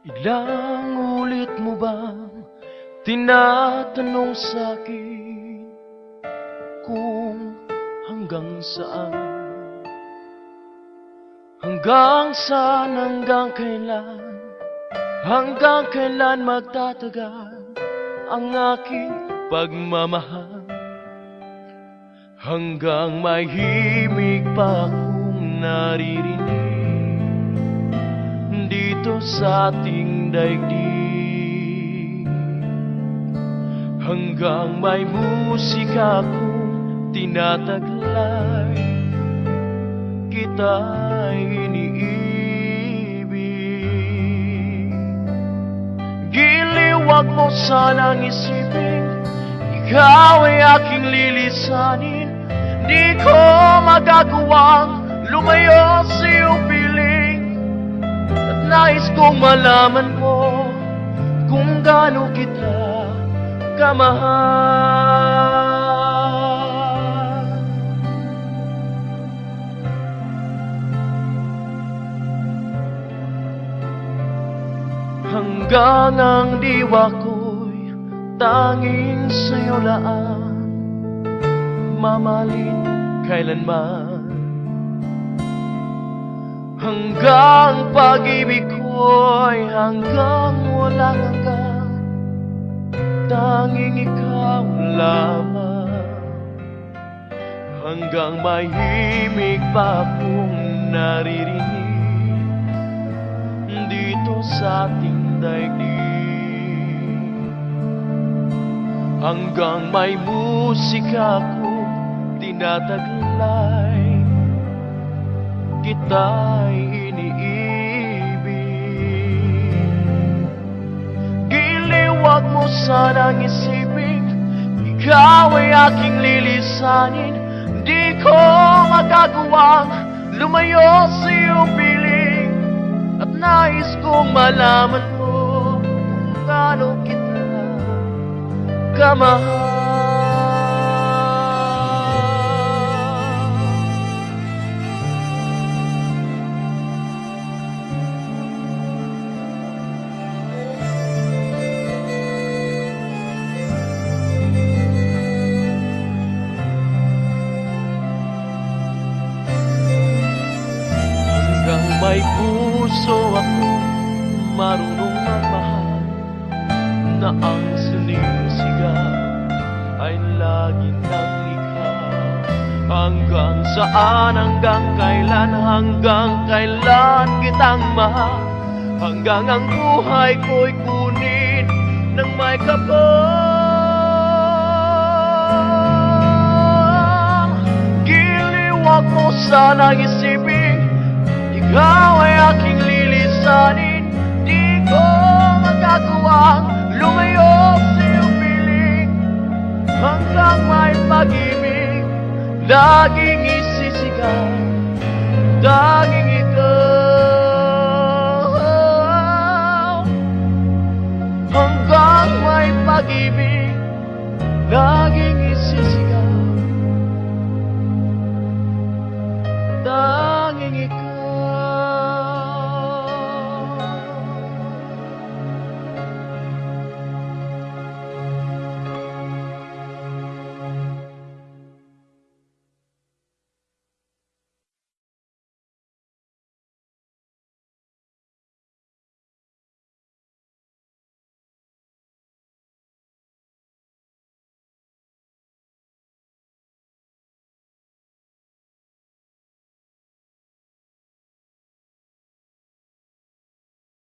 Ilang ulit mo bang tinatanong sa'kin kung hanggang saan? Hanggang saan, hanggang kailan? Hanggang kailan magtatagal ang aking pagmamahal? Hanggang may himig pa akong naririnig dito sa ating daigdig. Hanggang may musika akong tinataglay, kita'y iniibig. Giliw, wag mo sanang isipin ikaw ay aking lilisanin. Di ko magagawang lumayo sa iyong piling, at nais kong malaman mo kung gaano kita kamahal. Hanggang ang diwa ko'y tanging sa'yo laan, mamahalin kailanman. Hanggang pag-ibig ko'y hanggang walang hanggan, tanging ikaw lamang. Hanggang may himig pa akong naririnig dito sa ating daigdig. Hanggang may musika akong tinataglay, kita'y iniibig. Giliw, wag mo sanang isipin ikaw ay aking lilisanin. Di ko magagawang lumayo sa iyong piling, at nais kong malaman mo kung gaano kita kamahal. Hanggang may puso ako marunong magmahal, na ang sinisigaw ay lagi ng ikaw. Hanggang saan, hanggang kailan? Hanggang kailan kitang mahal? Hanggang ang buhay ko'y kunin ng may kapal. Giliw, wag mo sanang isipin ikaw ay aking lilisanin. Di ko magagawang lumayo sa iyong piling, hanggang may pag-ibig laging